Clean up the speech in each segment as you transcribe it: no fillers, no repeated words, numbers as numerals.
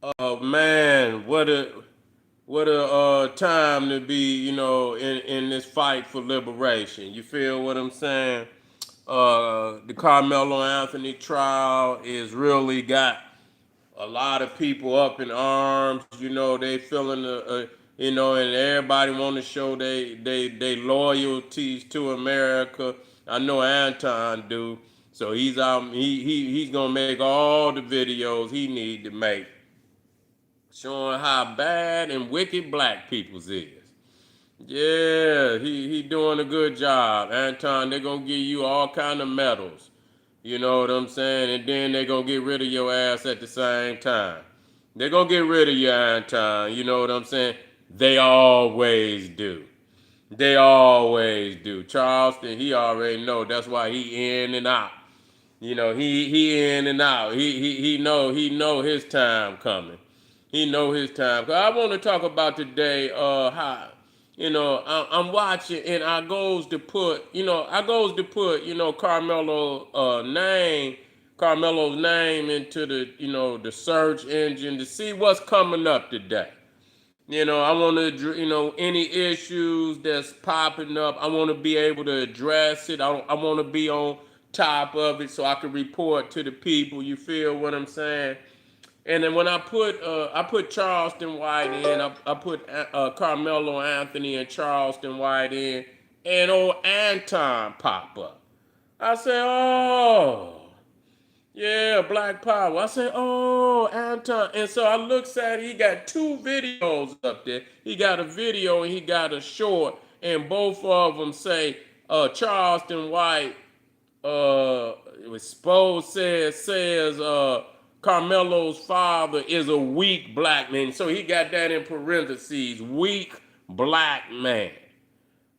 Oh man, what a time to be, in this fight for liberation. You feel what I'm saying? The Carmelo Anthony trial is really got a lot of people up in arms. They feeling and everybody want to show they loyalties to America. I know Anton do. So he's out. He's gonna make all the videos he need to make, showing how bad and wicked black people's is. Yeah, he doing a good job. Anton, they're gonna give you all kind of medals. You know what I'm saying? And then they're gonna get rid of your ass at the same time. They're gonna get rid of you, Anton. You know what I'm saying? They always do. They always do. Charleston, he already know. That's why he in and out. He in and out. He know his time coming. He know his time. 'Cause I want to talk about today. How I'm watching, and I goes to put Carmelo's name into the search engine to see what's coming up today. I want to, any issues that's popping up, I want to be able to address it. I want to be on top of it so I can report to the people. You feel what I'm saying? And then when I put Charleston White in, I put Carmelo Anthony and Charleston White in, and old Anton pop up. I said, oh. Yeah, Black Power. I said, oh, Anton. And so I looked at it. He got two videos up there. He got a video and he got a short. And both of them say Charleston White, it was supposed says Carmelo's father is a weak black man. So he got that in parentheses, weak black man.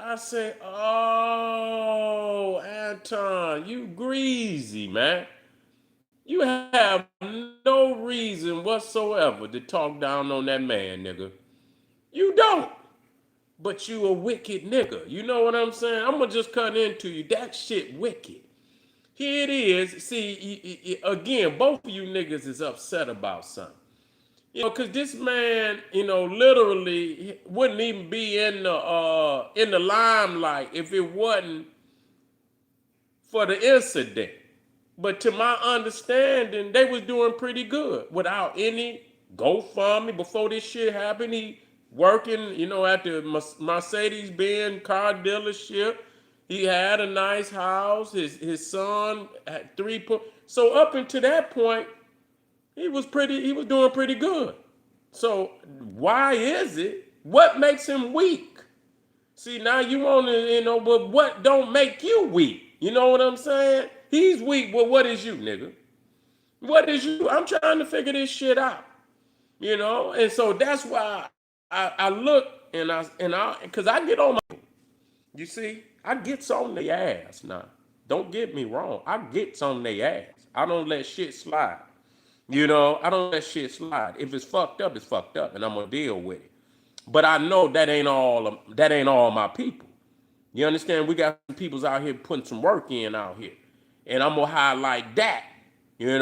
I said, oh, Anton, you greasy, man. You have no reason whatsoever to talk down on that man, nigga. You don't. But you a wicked nigga. You know what I'm saying? I'm gonna just cut into you. That shit wicked. Here it is. See, again, both of you niggas is upset about something. Cause this man, literally wouldn't even be in the limelight if it wasn't for the incident. But to my understanding, they was doing pretty good without any GoFundMe before this shit happened. He working, at the Mercedes-Benz car dealership. He had a nice house. His son had So up until that point, he was doing pretty good. So why is it? What makes him weak? See, now you want to, but what don't make you weak? You know what I'm saying? He's weak. Well, what is you, nigga? What is you? I'm trying to figure this shit out. And so that's why I look because I get on my, you see, I gets on their ass now. Don't get me wrong. I gets on their ass. I don't let shit slide. I don't let shit slide. If it's fucked up, it's fucked up, and I'm gonna deal with it. But I know that ain't all my people. You understand? We got some peoples out here putting some work in out here. And I'm gonna highlight that. You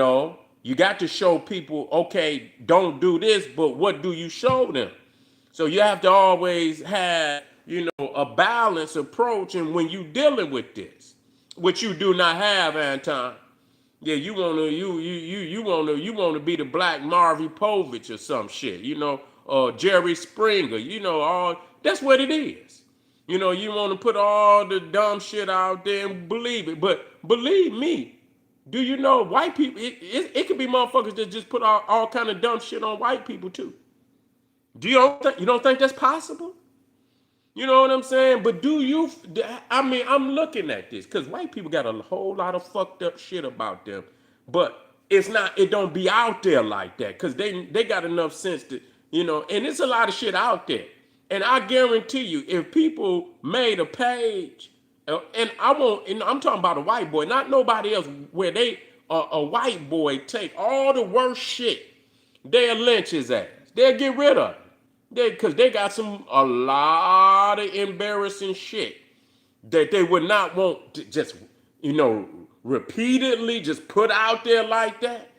got to show people, okay, don't do this, but what do you show them? So you have to always have, a balanced approach and when you dealing with this, which you do not have, Anton. Yeah, you wanna be the black Marvy Povich or some shit, Jerry Springer, all that's what it is. You want to put all the dumb shit out there and believe it. But believe me, do you know white people, it could be motherfuckers that just put all kind of dumb shit on white people too. You don't think that's possible? You know what I'm saying? But I'm looking at this because white people got a whole lot of fucked up shit about them. But it don't be out there like that because they got enough sense to, and it's a lot of shit out there. And I guarantee you, if people made a page, and I'm talking about a white boy, not nobody else, where a white boy take all the worst shit, they'll lynch his ass. They'll get rid of it. Because they got a lot of embarrassing shit that they would not want to just, repeatedly just put out there like that.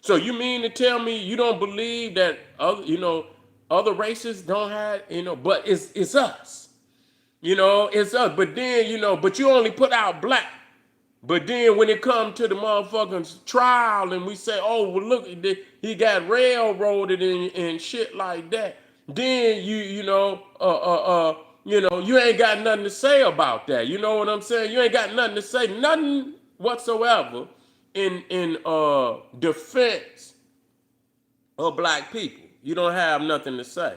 So you mean to tell me you don't believe that other races don't have, but it's us. It's us. But then, but you only put out black. But then when it comes to the motherfucking trial and we say, oh, well, look, he got railroaded and shit like that, then you ain't got nothing to say about that. You know what I'm saying? You ain't got nothing to say, nothing whatsoever in defense of black people. You don't have nothing to say.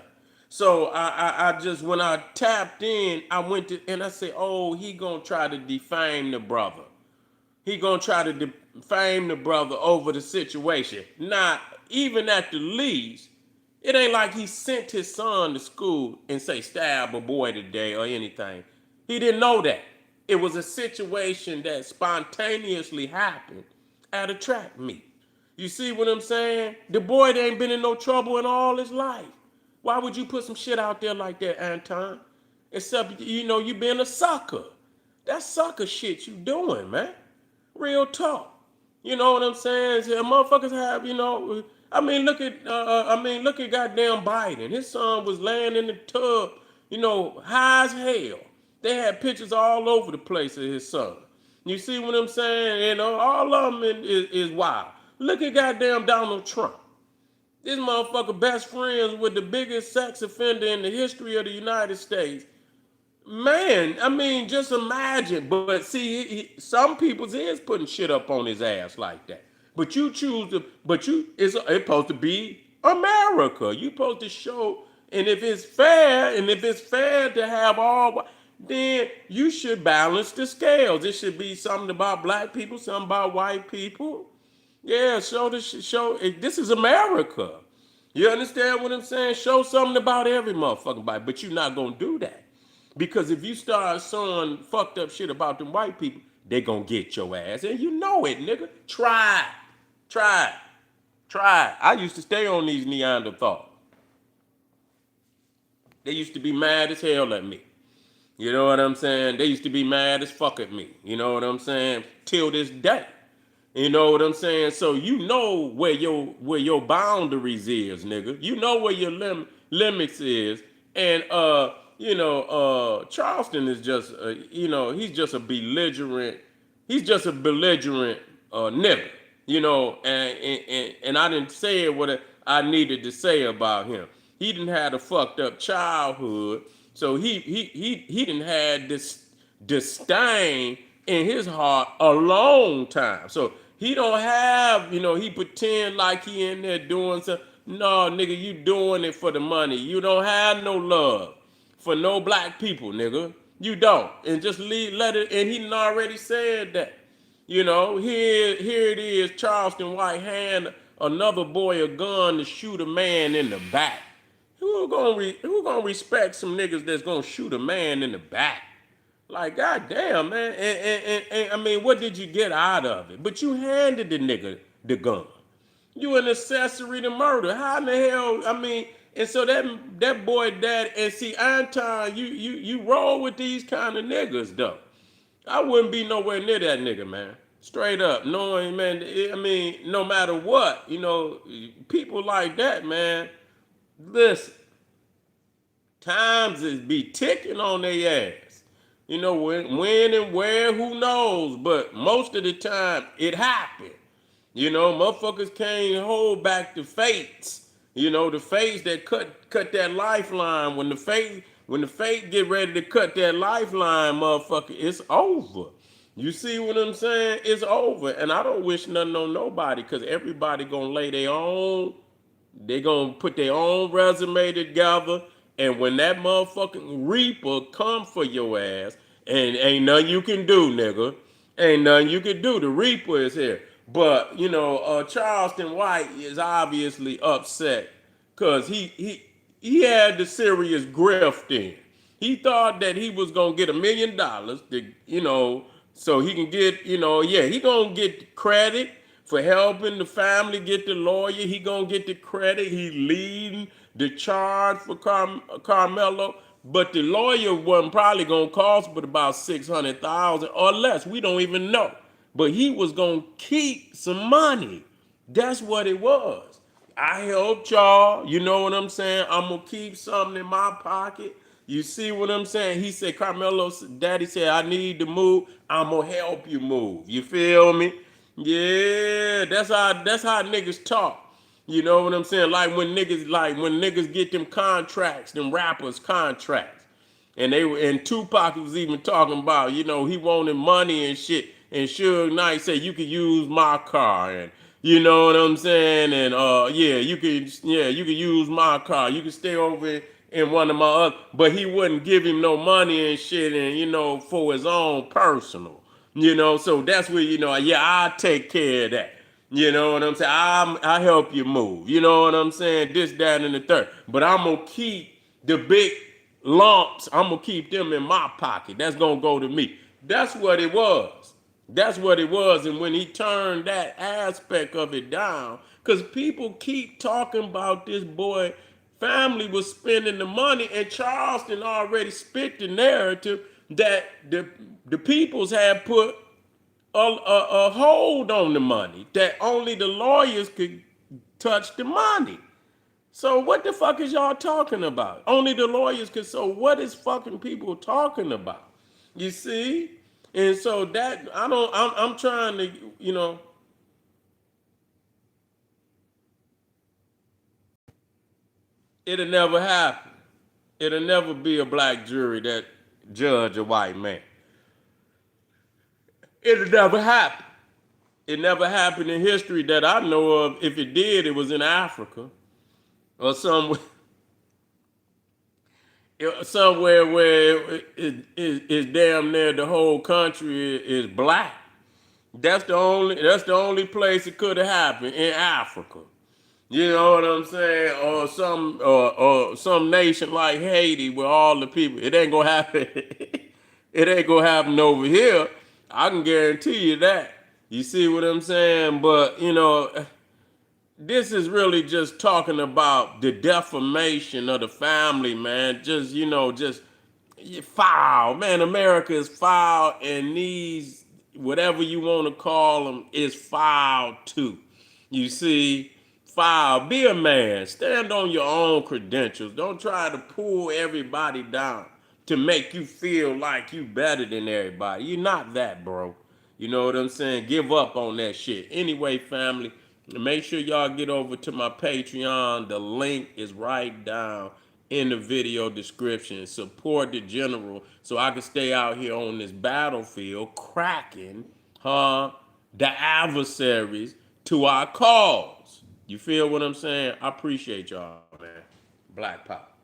So I just, when I tapped in, I went to, and I said, oh, he gonna try to defame the brother. He gonna try to defame the brother over the situation. Now, even at the least, it ain't like he sent his son to school and say stab a boy today or anything. He didn't know that. It was a situation that spontaneously happened at a track meet. You see what I'm saying? The boy ain't been in no trouble in all his life. Why would you put some shit out there like that, Anton? Except, you being a sucker. That's sucker shit you doing, man. Real talk. You know what I'm saying? So, motherfuckers have, look at goddamn Biden. His son was laying in the tub, high as hell. They had pictures all over the place of his son. You see what I'm saying? All of them is wild. Look at goddamn Donald Trump. This motherfucker best friends with the biggest sex offender in the history of the United States. Man, just imagine. But see, some people's is putting shit up on his ass like that. But you choose to, it's supposed to be America. You supposed to show, and if it's fair to have all, then you should balance the scales. It should be something about black people, something about white people. Yeah, show. This is America. You understand what I'm saying? Show something about every motherfucking body, but you're not gonna do that. Because if you start showing fucked up shit about them white people, they gonna get your ass. And you know it, nigga. Try. I used to stay on these Neanderthals. They used to be mad as hell at me. You know what I'm saying? They used to be mad as fuck at me. You know what I'm saying? Till this day. You know what I'm saying? So you know where your boundaries is, nigga. You know where your limits is. And Charleston is just he's just a belligerent nigga. And I didn't say what I needed to say about him. He didn't have a fucked up childhood. So he didn't have this disdain in his heart a long time. So he don't have, he pretend like he in there doing something. No, nigga, you doing it for the money. You don't have no love for no black people, nigga. You don't. And just let it, and he already said that. Here it is, Charleston White hand another boy a gun to shoot a man in the back. Who gonna respect some niggas that's gonna shoot a man in the back? Like, goddamn, man. And what did you get out of it? But you handed the nigga the gun. You an accessory to murder. How in the hell, and so that boy dad, and see, Anton, you roll with these kind of niggas, though. I wouldn't be nowhere near that nigga, man. Straight up. Knowing, man, no matter what, people like that, man, listen, times is be ticking on their ass. When and where, who knows? But most of the time, it happened. Motherfuckers can't hold back the fates. The fates that cut that lifeline. When the fate get ready to cut that lifeline, motherfucker, it's over. You see what I'm saying? It's over. And I don't wish nothing on nobody, because everybody gonna lay their own, they gonna put their own resume together. And when that motherfucking reaper come for your ass, and ain't nothing you can do, nigga. Ain't nothing you can do. The reaper is here. But, Charleston White is obviously upset because he had the serious grift in. He thought that he was going to get $1 million to, so he can get, he going to get credit for helping the family get the lawyer. He going to get the credit. He leading the charge for Karmelo. But the lawyer wasn't probably going to cost but about $600,000 or less. We don't even know. But he was going to keep some money. That's what it was. I helped y'all. You know what I'm saying? I'm gonna keep something in my pocket. You see what I'm saying? He said, Carmelo's daddy said, I need to move. I'm gonna help you move. You feel me? Yeah, that's how niggas talk. You know what I'm saying? Like when niggas get them contracts, them rappers contracts. And Tupac was even talking about, he wanted money and shit. And Suge Knight said you could use my car, and you know what I'm saying. And you could use my car. You could stay over in one of my other, but he wouldn't give him no money and shit, and for his own personal. So that's where yeah, I'll take care of that. You know what I'm saying? I help you move. You know what I'm saying? This, that, and the third. But I'm gonna keep the big lumps. I'm gonna keep them in my pocket. That's gonna go to me. That's what it was. That's what it was. And when he turned that aspect of it down, because people keep talking about this boy family was spending the money, and Charleston already spit the narrative that the peoples had put a hold on the money, that only the lawyers could touch the money. So what the fuck is y'all talking about? Only the lawyers could. So what is fucking people talking about? You see? And so that I'm trying to, it'll never happen. It'll never be a black jury that judge a white man. It'll never happen. It never happened in history that I know of. If it did, it was in Africa or somewhere where it's damn near the whole country is black. That's the only place it could have happened, in Africa. You know what I'm saying? Or some nation like Haiti where all the people. It ain't gonna happen. It ain't gonna happen over here. I can guarantee you that. You see what I'm saying? But this is really just talking about the defamation of the family, man. Just foul, man. America is foul, and these, whatever you want to call them, is foul too. You see, foul. Be a man. Stand on your own credentials. Don't try to pull everybody down to make you feel like you better than everybody. You're not that, bro. You know what I'm saying? Give up on that shit. Anyway, family, make sure y'all get over to my Patreon. The link is right down in the video description. Support the general so I can stay out here on this battlefield cracking, the adversaries to our cause. You feel what I'm saying? I appreciate y'all, man. Black Pop.